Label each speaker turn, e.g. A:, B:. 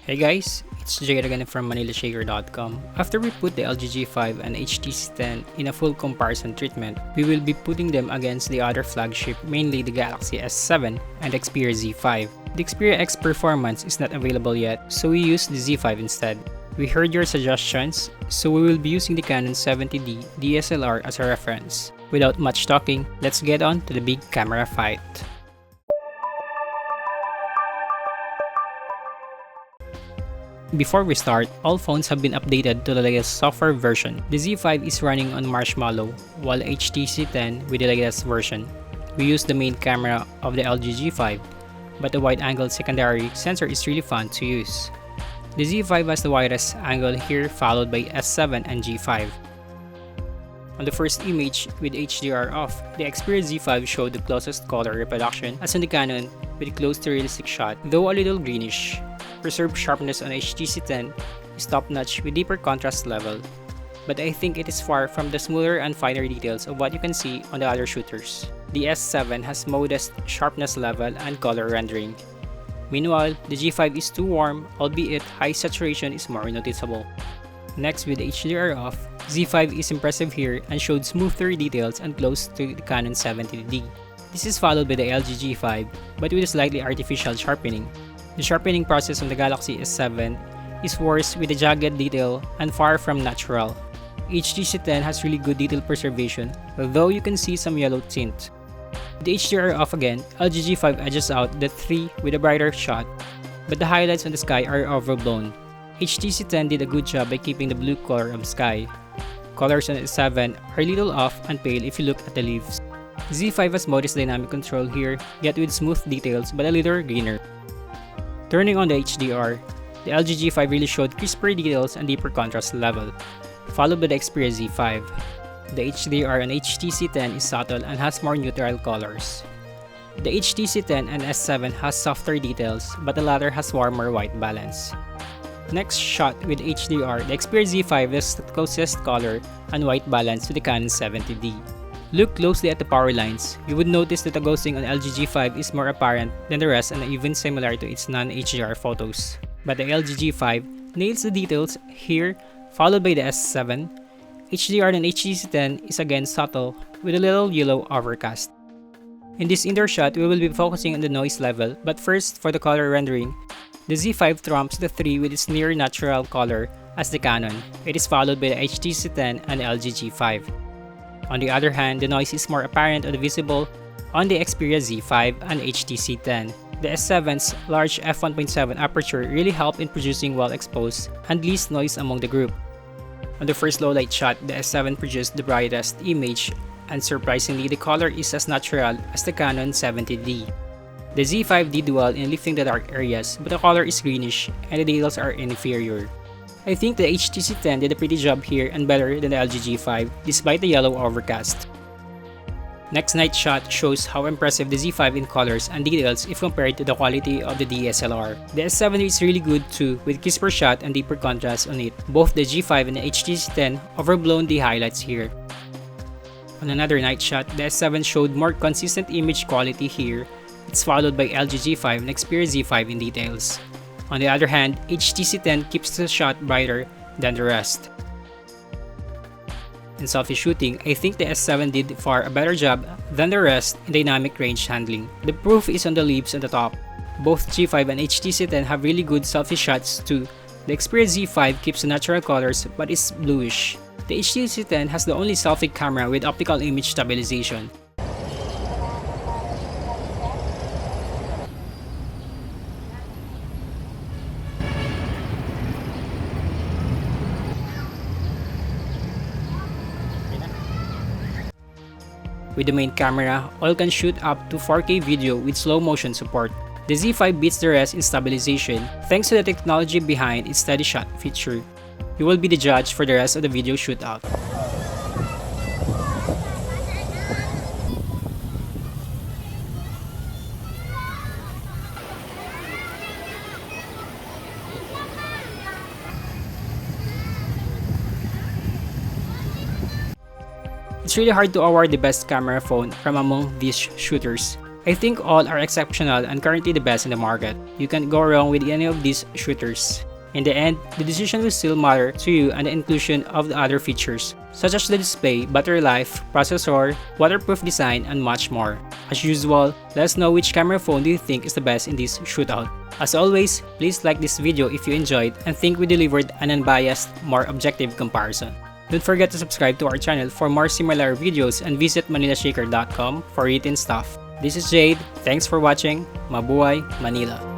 A: Hey guys, it's Jay again from ManilaShaker.com. After we put the LG G5 and HTC 10 in a full comparison treatment, we will be putting them against the other flagship, mainly the Galaxy S7 and Xperia Z5. The Xperia X performance is not available yet, so we use the Z5 instead. We heard your suggestions, so we will be using the Canon 70D DSLR as a reference. Without much talking, let's get on to the big camera fight. Before we start, all phones have been updated to the latest software version. The Z5 is running on Marshmallow, while HTC 10 with the latest version. We use the main camera of the LG G5, but the wide-angle secondary sensor is really fun to use. The Z5 has the widest angle here, followed by S7 and G5. On the first image with HDR off, the Xperia Z5 showed the closest color reproduction as on the Canon with a close to realistic shot, though a little greenish. Preserved sharpness on HTC 10 is top-notch with deeper contrast level, but I think it is far from the smoother and finer details of what you can see on the other shooters. The S7 has modest sharpness level and color rendering. Meanwhile, the G5 is too warm, albeit high saturation is more noticeable. Next, with HDR off, Z5 is impressive here and showed smoother details and close to the Canon 70D. This is followed by the LG G5, but with a slightly artificial sharpening. The sharpening process on the Galaxy S7 is worse with a jagged detail and far from natural. HTC 10 has really good detail preservation, though you can see some yellow tint. With the HDR off again, LG G5 edges out the 3 with a brighter shot, but the highlights on the sky are overblown. HTC 10 did a good job by keeping the blue color of the sky. Colors on the S7 are a little off and pale if you look at the leaves. Z5 has modest dynamic control here, yet with smooth details but a little greener. Turning on the HDR, the LG G5 really showed crisper details and deeper contrast level, followed by the Xperia Z5. The HDR on HTC 10 is subtle and has more neutral colors. The HTC 10 and S7 has softer details, but the latter has warmer white balance. Next shot with HDR, the Xperia Z5 has the closest color and white balance to the Canon 70D. Look closely at the power lines. You would notice that the ghosting on LG G5 is more apparent than the rest and even similar to its non-HDR photos. But the LG G5 nails the details here, followed by the S7. HDR on HTC 10 is again subtle with a little yellow overcast. In this indoor shot, we will be focusing on the noise level, but first for the color rendering. The Z5 trumps the 3 with its near natural color as the Canon. It is followed by the HTC 10 and LG G5. On the other hand, the noise is more apparent and visible on the Xperia Z5 and HTC 10. The S7's large f1.7 aperture really helped in producing well-exposed and least noise among the group. On the first low-light shot, the S7 produced the brightest image, and surprisingly, the color is as natural as the Canon 70D. The Z5 did well in lifting the dark areas, but the color is greenish and the details are inferior. I think the HTC 10 did a pretty job here and better than the LG G5 despite the yellow overcast. Next night shot shows how impressive the Z5 in colors and details if compared to the quality of the DSLR. The S7 is really good too, with crisper shot and deeper contrast on it. Both the G5 and the HTC 10 overblown the highlights here. On another night shot, the S7 showed more consistent image quality here. It's followed by LG G5 and Xperia Z5 in details. On the other hand, HTC 10 keeps the shot brighter than the rest. In selfie shooting, I think the S7 did far a better job than the rest in dynamic range handling. The proof is on the leaves on the top. Both G5 and HTC 10 have really good selfie shots too. The Xperia Z5 keeps the natural colors but is bluish. The HTC 10 has the only selfie camera with optical image stabilization. With the main camera, all can shoot up to 4K video with slow motion support. The Z5 beats the rest in stabilization thanks to the technology behind its steady shot feature. You will be the judge for the rest of the video shootout. It's really hard to award the best camera phone from among these shooters. I think all are exceptional and currently the best in the market. You can't go wrong with any of these shooters. In the end, the decision will still matter to you and the inclusion of the other features, such as the display, battery life, processor, waterproof design, and much more. As usual, let us know which camera phone do you think is the best in this shootout. As always, please like this video if you enjoyed and think we delivered an unbiased, more objective comparison. Don't forget to subscribe to our channel for more similar videos and visit manilashaker.com for written stuff. This is Jade, thanks for watching, mabuhay Manila!